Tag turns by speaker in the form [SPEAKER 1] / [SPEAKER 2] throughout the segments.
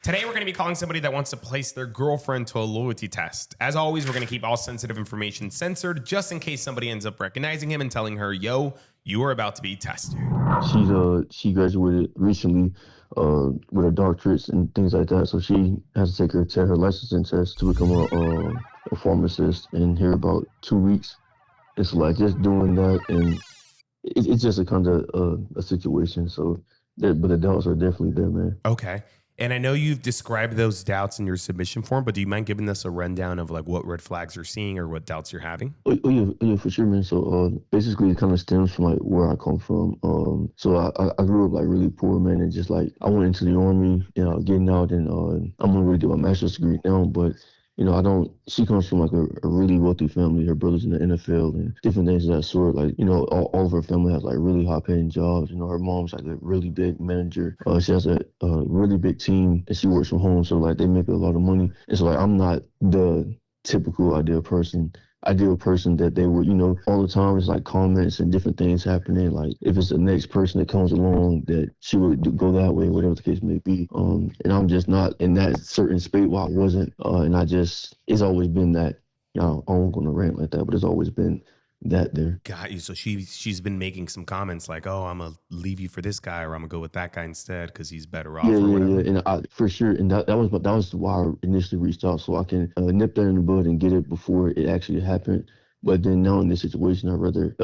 [SPEAKER 1] Today, we're going to be calling somebody that wants to place their girlfriend to a loyalty test. As always, we're going to keep all sensitive information censored just in case somebody ends up recognizing him and telling her, yo, you are about to be tested.
[SPEAKER 2] She graduated recently with her doctorates and things like that. So she has to take her licensing test to become a pharmacist in here about 2 weeks. It's like just doing that, and it's just a kind of a situation. So, but the doubts are definitely there, man.
[SPEAKER 1] Okay. And I know you've described those doubts in your submission form, but do you mind giving us a rundown of like what red flags you're seeing or what doubts you're having?
[SPEAKER 2] Oh yeah, for sure, man. So basically, it kind of stems from like where I come from. So I grew up like really poor, man, and just like I went into the army, getting out, and I'm gonna really get my master's degree now, but. She comes from like a really wealthy family. Her brother's in the NFL and different things of that sort. Like, all of her family has like really high paying jobs. Her mom's like a really big manager. She has a really big team and she works from home. So like they make a lot of money. And so like I'm not the typical ideal person that they would, all the time it's like comments and different things happening. Like if it's the next person that comes along that she would go that way, whatever the case may be. And I'm just not in that certain space while I wasn't. And it's always been that, I don't going to rant like that, but it's always been that there.
[SPEAKER 1] Got you. So she's been making some comments like, oh, I'm going to leave you for this guy, or I'm going to go with that guy instead because he's better off.
[SPEAKER 2] Yeah,
[SPEAKER 1] or whatever.
[SPEAKER 2] Yeah. And for sure. And that was why I initially reached out, so I can nip that in the bud and get it before it actually happened. But then now in this situation, I'd rather,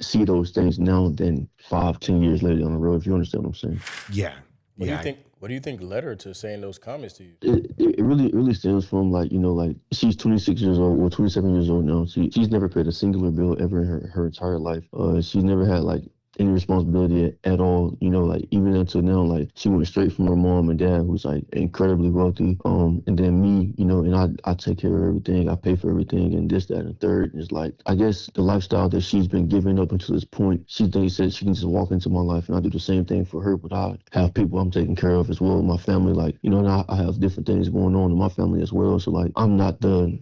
[SPEAKER 2] see those things now than 5-10 years later on the road, if you understand what I'm saying.
[SPEAKER 1] Yeah.
[SPEAKER 3] What do you think led her to saying those comments to you?
[SPEAKER 2] It really stems from like, like she's 26 years old or 27 years old now. She's never paid a singular bill ever in her entire life. She's never had like any responsibility at all, like even until now, like she went straight from her mom and dad, who's like incredibly wealthy. And then me, and I take care of everything, I pay for everything, and this, that, and the third. And it's like, I guess the lifestyle that she's been giving up until this point, she thinks that she can just walk into my life and I do the same thing for her, but I have people I'm taking care of as well. My family, like, and I have different things going on in my family as well. So like, I'm not the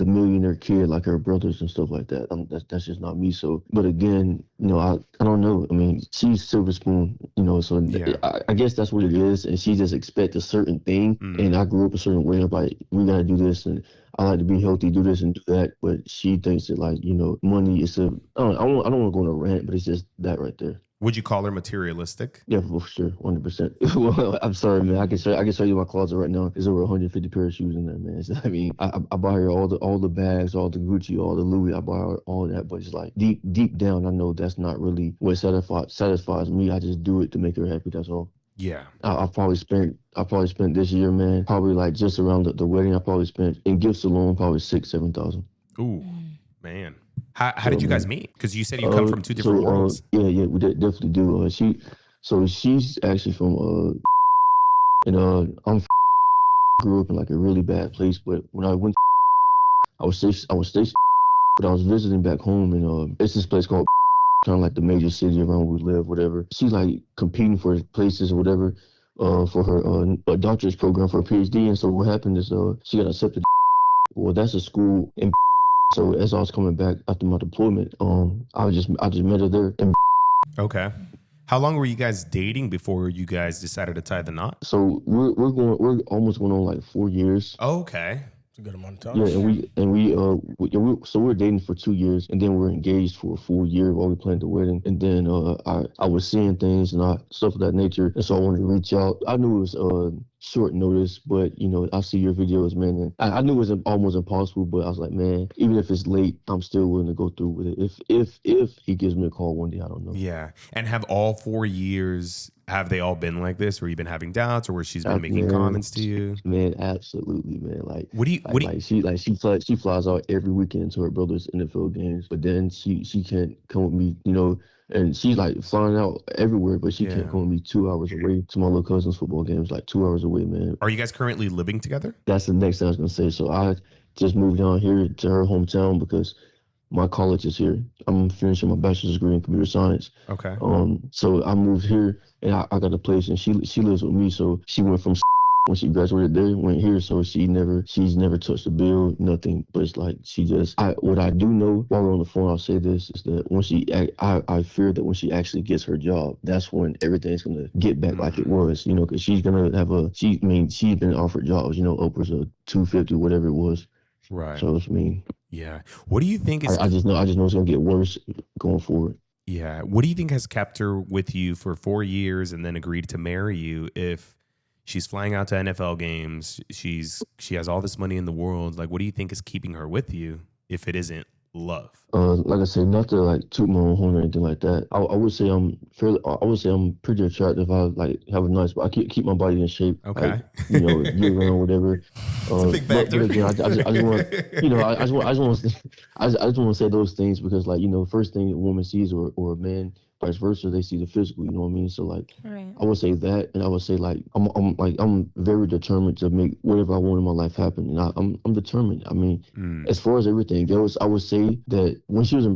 [SPEAKER 2] millionaire kid like her brothers and stuff like that. That's just not me. So, but again, I don't know. I mean, she's silver spoon, so yeah. I guess that's what it is. And she just expects a certain thing. And I grew up a certain way. I'm like, we got to do this. And I like to be healthy, do this and do that. But she thinks that like, money is I don't want to go on a rant, but it's just that right there.
[SPEAKER 1] Would you call her materialistic?
[SPEAKER 2] Yeah, for sure, 100%. Well, I'm sorry, man. I can show you my closet right now. There's over 150 pair of shoes in there, man. I mean, I buy her all the bags, all the Gucci, all the Louis. I buy her all that, but it's like deep down, I know that's not really what satisfies me. I just do it to make her happy. That's all.
[SPEAKER 1] Yeah.
[SPEAKER 2] I probably spent this year, man. Probably like just around the wedding. I probably spent in gifts alone probably $6,000-7,000.
[SPEAKER 1] Ooh, man. How did you guys meet? Because you said you come from two different worlds.
[SPEAKER 2] Yeah, we definitely do. She's actually from and grew up in like a really bad place. But when I went, I was stationed, but I was visiting back home, and it's this place called kind of like the major city around where we live, whatever. She's like competing for places or whatever for her doctorate program for a PhD. And so what happened is she got accepted. Well, that's a school in. So as I was coming back after my deployment, I just met her there.
[SPEAKER 1] Okay. How long were you guys dating before you guys decided to tie the knot?
[SPEAKER 2] So we're almost going on like 4 years.
[SPEAKER 1] Oh, okay.
[SPEAKER 3] It's a good amount of time.
[SPEAKER 2] Yeah, so we were dating for 2 years, and then we were engaged for a full year while we planned the wedding. And then I was seeing things and stuff of that nature, and so I wanted to reach out. I knew it was short notice, but I see your videos, man, and I knew it was almost impossible, but I was like, man, even if it's late, I'm still willing to go through with it. If he gives me a call one day, I don't know.
[SPEAKER 1] Yeah. And have all 4 years, have they all been like this, where you've been having doubts, or where she's been making comments to you?
[SPEAKER 2] Man, absolutely, man. She flies out every weekend to her brother's NFL games, but then she can't come with me, and she's like flying out everywhere, but she can't come with me 2 hours away to my little cousin's football games, like 2 hours away, man.
[SPEAKER 1] Are you guys currently living together?
[SPEAKER 2] That's the next thing I was gonna say. So I just moved down here to her hometown because my college is here. I'm finishing my bachelor's degree in computer science.
[SPEAKER 1] Okay.
[SPEAKER 2] So I moved here and I got a place, and she lives with me. So she went from when she graduated there, went here, so she's never touched a bill, nothing. But it's like what I do know while we're on the phone, I'll say this is that when I fear that when she actually gets her job, that's when everything's gonna get back like it was, you know, because she's gonna have she's been offered jobs, you know, upwards of 250, whatever it was.
[SPEAKER 1] Right.
[SPEAKER 2] So it's
[SPEAKER 1] yeah. What do you think is?
[SPEAKER 2] I just know it's gonna get worse going forward.
[SPEAKER 1] Yeah. What do you think has kept her with you for 4 years and then agreed to marry you if she's flying out to NFL games, she has all this money in the world? Like, what do you think is keeping her with you if it isn't love?
[SPEAKER 2] Like I said, not to like toot my own horn or anything like that. I would say I'm pretty attractive. I like have a nice, I keep my body in shape.
[SPEAKER 1] Okay.
[SPEAKER 2] Like, you know, year round, whatever.
[SPEAKER 1] It's a big factor.
[SPEAKER 2] But again, I just want, you know, I just want to say those things because, like, you know, first thing a woman sees or a man, vice versa, they see the physical. You know what I mean? So like,
[SPEAKER 4] Right.
[SPEAKER 2] I would say that, and I would say like I'm very determined to make whatever I want in my life happen, and I'm determined. I mean, as far as everything goes, I would say that when she was in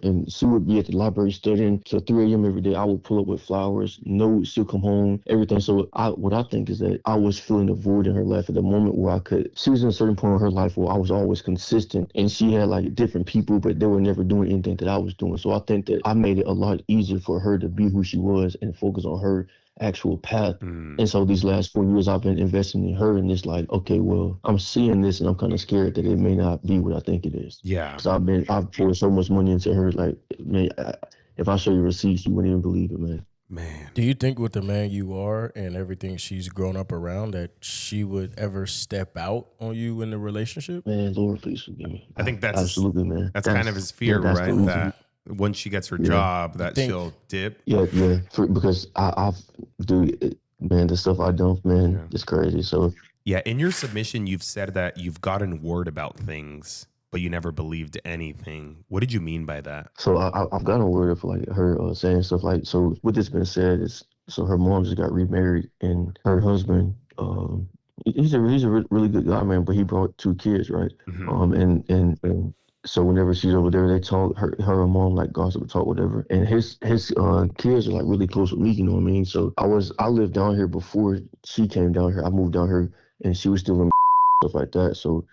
[SPEAKER 2] and Sue would be at the library studying till 3 a.m. every day. I would pull up with flowers, notes, she'll come home, everything. So what I think is that I was filling a void in her life at the moment where she was in a certain point in her life where I was always consistent, and she had like different people, but they were never doing anything that I was doing. So I think that I made it a lot easier for her to be who she was and focus on her actual path. And so these last 4 years I've been investing in her, and it's like, okay, well, I'm seeing this and I'm kind of scared that it may not be what I think it is.
[SPEAKER 1] Yeah.
[SPEAKER 2] Because I've poured so much money into her. Like, man, if I show you receipts, you wouldn't even believe it, man.
[SPEAKER 1] Man.
[SPEAKER 3] Do you think with the man you are and everything she's grown up around that she would ever step out on you in the relationship?
[SPEAKER 2] Man, Lord, please forgive me.
[SPEAKER 1] I think that's
[SPEAKER 2] absolutely, man.
[SPEAKER 1] That's kind of his fear,
[SPEAKER 2] that's
[SPEAKER 1] right? That once she gets her job, that she'll dip.
[SPEAKER 2] Yeah. Because man, the stuff I done, man, it's crazy. So
[SPEAKER 1] yeah, in your submission, you've said that you've gotten word about things, but you never believed anything. What did you mean by that?
[SPEAKER 2] So I've gotten word of like her saying stuff like, so with this being said, so her mom just got remarried, and her husband, he's a really good guy, man, but he brought 2 kids, right? And so whenever she's over there, they talk, her and mom like gossip, talk, whatever. And his kids are like really close with me, you know what I mean? So I lived down here before she came down here. I moved down here, and she was still in stuff like that. So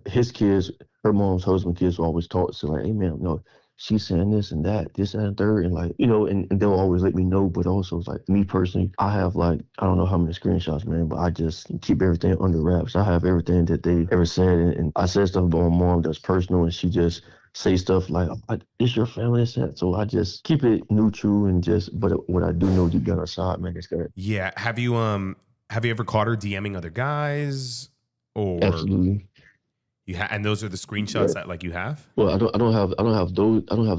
[SPEAKER 2] his kids, her mom's husband kids will always talk to like, hey man, no, she's saying this and that, this and third, and like, you know, and they'll always let me know. But also, it's like me personally, I have like, I don't know how many screenshots, man, but I just keep everything under wraps. I have everything that they ever said, and I said stuff about my mom that's personal, and she just say stuff like, it's your family, that. So I just keep it neutral and but what I do know deep down inside, man, it's good.
[SPEAKER 1] Yeah. Have you ever caught her DMing other guys? Or
[SPEAKER 2] absolutely.
[SPEAKER 1] And those are the screenshots that like you have?
[SPEAKER 2] Well, I don't have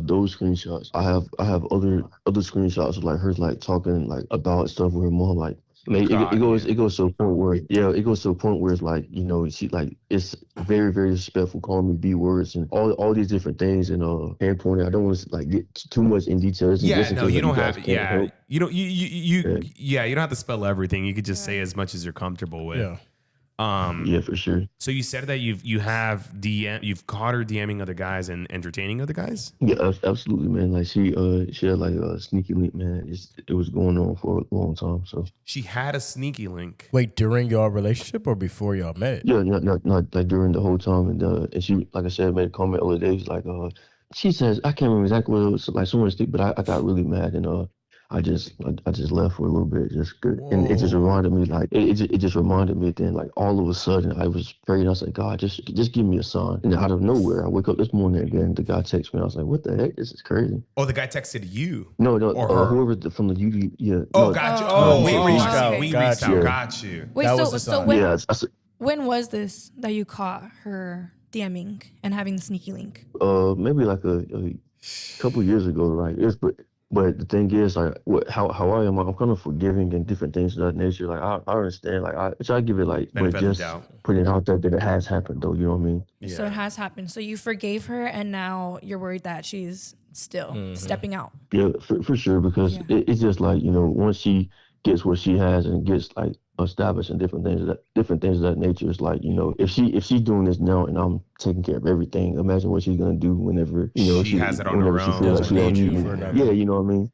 [SPEAKER 2] those screenshots. I have other screenshots of like her like talking like about stuff with her mom. Like, it goes to a point where it's like, you know, she like, it's very, very disrespectful, calling me B words and all these different things, and pinpointing. I don't want to like get too much in details.
[SPEAKER 1] Yeah, no, you don't have. Yeah, you don't. You don't have to spell everything. You could just say as much as you're comfortable with.
[SPEAKER 3] Yeah.
[SPEAKER 2] Yeah, for sure.
[SPEAKER 1] So you said that you've caught her DMing other guys and entertaining other guys?
[SPEAKER 2] Yeah, absolutely, man. Like she had like a sneaky link, man. It was going on for a long time. So
[SPEAKER 1] she had a sneaky link.
[SPEAKER 3] Wait, during y'all relationship or before y'all met?
[SPEAKER 2] Yeah, not like during the whole time. And she, like I said, made a comment the other day. She's like, she says, I can't remember exactly what it was, like someone stick, but I got really mad, and I just left for a little bit, just good. And it just reminded me, like, it just reminded me then, like, all of a sudden, I was praying. I was like, God, just give me a sign. And out of nowhere, I wake up this morning again, the guy texts me. I was like, what the heck? This is crazy.
[SPEAKER 1] Oh, the guy texted you?
[SPEAKER 2] No,
[SPEAKER 1] or
[SPEAKER 2] whoever from the UDY, yeah.
[SPEAKER 1] Oh,
[SPEAKER 2] no,
[SPEAKER 1] got you.
[SPEAKER 3] We reached out.
[SPEAKER 1] We reached out. Got you.
[SPEAKER 4] Wait, when was this that you caught her DMing and having the sneaky link?
[SPEAKER 2] Maybe like a couple years ago, right? But the thing is, like, how I am, I'm kind of forgiving and different things of that nature. Like, I understand. Like, I try to give it, like, but just putting it out there that it has happened, though. You know what I mean?
[SPEAKER 4] Yeah. So it has happened. So you forgave her, and now you're worried that she's still stepping out.
[SPEAKER 2] Yeah, for sure. Because it's just like, you know, once she gets what she has and gets like established and different things of that nature, it's like, you know, if she's doing this now and I'm taking care of everything, imagine what she's gonna do whenever, you know,
[SPEAKER 1] she has it on her own.
[SPEAKER 2] Like she don't need me. Yeah, you know what I mean.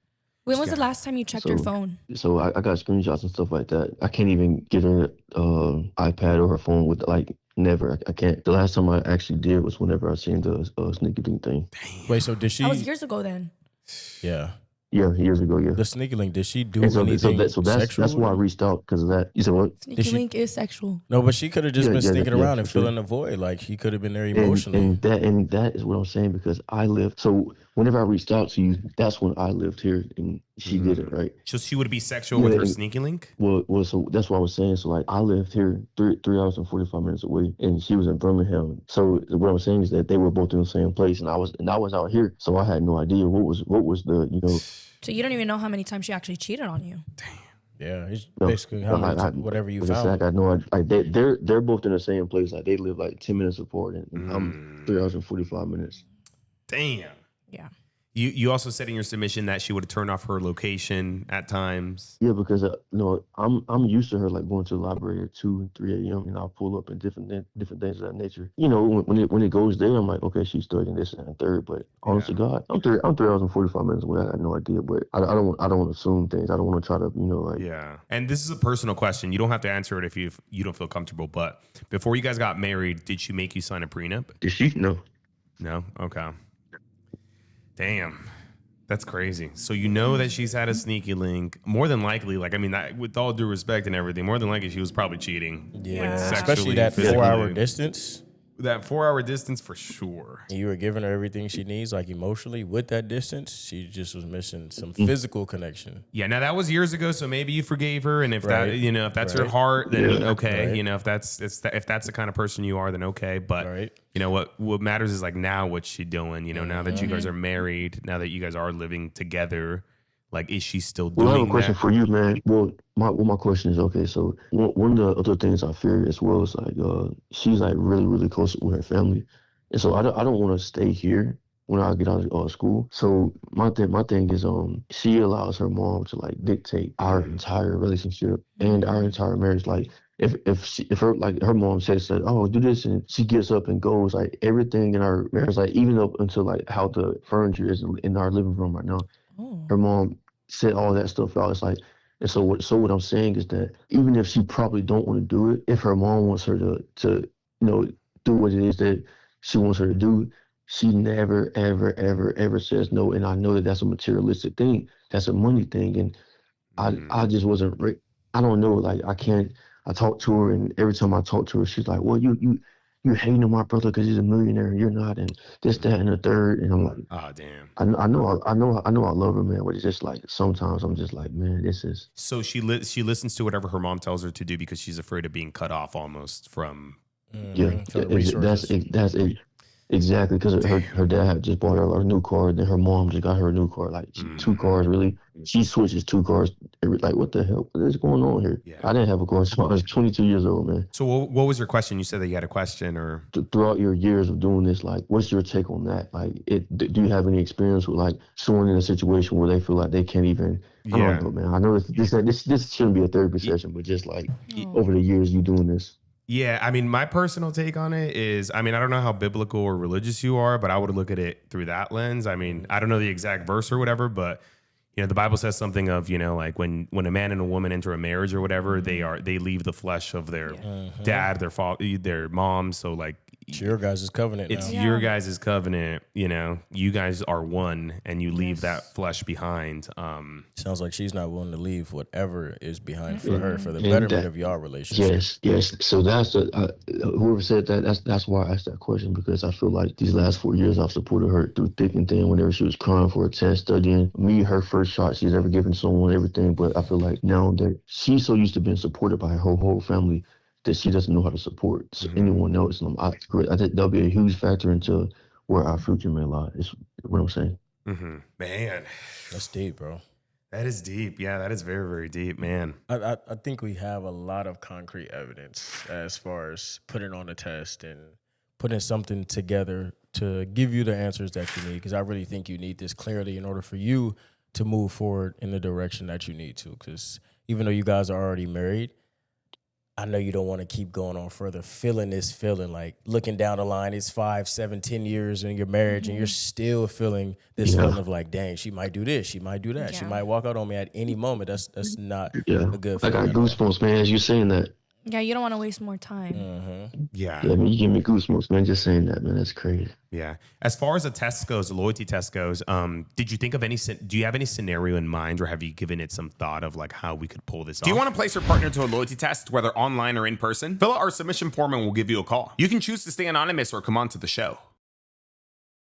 [SPEAKER 4] When was the last time you checked her phone?
[SPEAKER 2] So I got screenshots and stuff like that. I can't even get her iPad or her phone with like never. I can't. The last time I actually did was whenever I seen the sneaky link thing.
[SPEAKER 3] Damn. Wait, so did she?
[SPEAKER 4] That was years ago then.
[SPEAKER 3] Yeah.
[SPEAKER 2] Yeah, years ago, yeah.
[SPEAKER 3] The sneaky link, did she do anything
[SPEAKER 2] sexual? That's why I reached out, because of that. You said what?
[SPEAKER 4] Sneaky link is sexual.
[SPEAKER 3] No, but she could have just been sneaking around and filling the void. Like, he could have been there emotionally.
[SPEAKER 2] And that is what I'm saying, because I lived. So whenever I reached out to you, that's when I lived here, and she did it, right?
[SPEAKER 1] So she would be sexual with her sneaky link?
[SPEAKER 2] Well, so that's what I was saying. So like, I lived here 3 hours and 45 minutes away, and she was in Birmingham. So what I'm saying is that they were both in the same place, and I was out here, so I had no idea what was the, you know.
[SPEAKER 4] So you don't even know how many times she actually cheated on you.
[SPEAKER 1] Damn.
[SPEAKER 3] Yeah, it's basically how many whatever you found.
[SPEAKER 2] I got no idea. Like they're both in the same place. Like they live like 10 minutes apart, and I'm 3 hours and 45 minutes.
[SPEAKER 1] Damn.
[SPEAKER 4] Yeah.
[SPEAKER 1] You also said in your submission that she would turn off her location at times.
[SPEAKER 2] Yeah, because I'm used to her like going to the library at 2 and 3 a.m. and I'll pull up and different things of that nature. You know, when it goes there, I'm like, okay, she's studying this and third. But honest to God, I'm 3 hours and 45 minutes away. I got no idea, but I don't want to assume things. I don't want to try to, you know, like.
[SPEAKER 1] Yeah, and this is a personal question. You don't have to answer it if you don't feel comfortable. But before you guys got married, did she make you sign a prenup?
[SPEAKER 2] Did she? No.
[SPEAKER 1] No. Okay. Damn, that's crazy. So you know that she's had a sneaky link. More than likely, like, I mean, with all due respect and everything, more than likely she was probably cheating.
[SPEAKER 3] Yeah, especially that 4-hour distance.
[SPEAKER 1] That 4-hour distance for sure.
[SPEAKER 3] You were giving her everything she needs, like emotionally. With that distance, she just was missing some physical connection.
[SPEAKER 1] Yeah, now that was years ago, so maybe you forgave her, and if that, you know, if that's her heart, then okay. Right. You know, if that's the kind of person you are, then okay. But you know what matters is like now what's she doing? You know, now that you guys are married, now that you guys are living together, like, is she still doing that?
[SPEAKER 2] Well, I have a question for you, man. Well, my question is, okay, so one of the other things I fear as well is like she's like really, really close with her family. And so I don't want to stay here when I get out of school. So my thing is she allows her mom to like dictate our entire relationship and our entire marriage. Like if her mom says that, oh, do this, and she gets up and goes, like everything in our marriage, like even up until like how the furniture is in our living room right now. Her mom said all that stuff out. It's like, and so what I'm saying is that even if she probably don't want to do it, if her mom wants her to you know, do what it is that she wants her to do, she never ever says no. And I know that that's a materialistic thing, that's a money thing, and I just wasn't. I don't know. Like I talked to her, and every time I talk to her, she's like, well, you hating on my brother because he's a millionaire and you're not, and this, that, and the third. And I'm like,
[SPEAKER 1] oh, damn.
[SPEAKER 2] I know I love her, man, but it's just like sometimes I'm just like, man, this is.
[SPEAKER 1] So she listens to whatever her mom tells her to do because she's afraid of being cut off almost from.
[SPEAKER 2] That's it. Exactly, because her dad had just bought her a new car, then her mom just got her a new car. Like 2 cars, really. She switches 2 cars. Like, what the hell? What is going on here? Yeah. I didn't have a car until I was 22 years old, man.
[SPEAKER 1] So what was your question? You said that you had a question, or
[SPEAKER 2] throughout your years of doing this, like, what's your take on that? Like, do you have any experience with like someone in a situation where they feel like they can't even? I don't know, man. I know this shouldn't be a therapy session, but just like over the years you doing this.
[SPEAKER 1] Yeah, I mean, my personal take on it is, I mean, I don't know how biblical or religious you are, but I would look at it through that lens. I mean, I don't know the exact verse or whatever, but you know, the Bible says something of, you know, like when a man and a woman enter a marriage or whatever, they leave the flesh of their dad, their father, their mom. So like,
[SPEAKER 3] it's your guys' covenant.
[SPEAKER 1] It's your guys' covenant. You know, you guys are one, and you leave that flesh behind.
[SPEAKER 3] Sounds like she's not willing to leave whatever is behind for her, for the betterment of your relationship.
[SPEAKER 2] Yes. So that's whoever said that. That's why I asked that question, because I feel like these last 4 years I've supported her through thick and thin. Whenever she was crying for a test, studying, me, her first shot she's ever given someone, everything. But I feel like now that she's so used to being supported by her whole family, that she doesn't know how to support anyone else. And I think that'll be a huge factor into where our future may lie, is what I'm saying.
[SPEAKER 1] Man.
[SPEAKER 3] That's deep, bro.
[SPEAKER 1] That is deep. Yeah, that is very, very deep, man.
[SPEAKER 3] I think we have a lot of concrete evidence as far as putting on a test and putting something together to give you the answers that you need, because I really think you need this clarity in order for you to move forward in the direction that you need to. Because even though you guys are already married, I know you don't want to keep going on further, feeling this feeling, like looking down the line, it's 5, 7, 10 years in your marriage and you're still feeling this feeling of like, dang, she might do this, she might do that. She might walk out on me at any moment. That's not a good feeling.
[SPEAKER 2] I got goosebumps, man, as you saying that.
[SPEAKER 4] Yeah, you don't want to waste more time.
[SPEAKER 1] Yeah.
[SPEAKER 2] Yeah, I mean, you give me goosebumps, man, just saying that, man. That's crazy.
[SPEAKER 1] Yeah. As far as the test goes, the loyalty test goes, did you think of do you have any scenario in mind, or have you given it some thought of like how we could pull this off?
[SPEAKER 5] Do you want to place your partner to a loyalty test, whether online or in person? Fill out our submission form and we'll give you a call. You can choose to stay anonymous or come on to the show.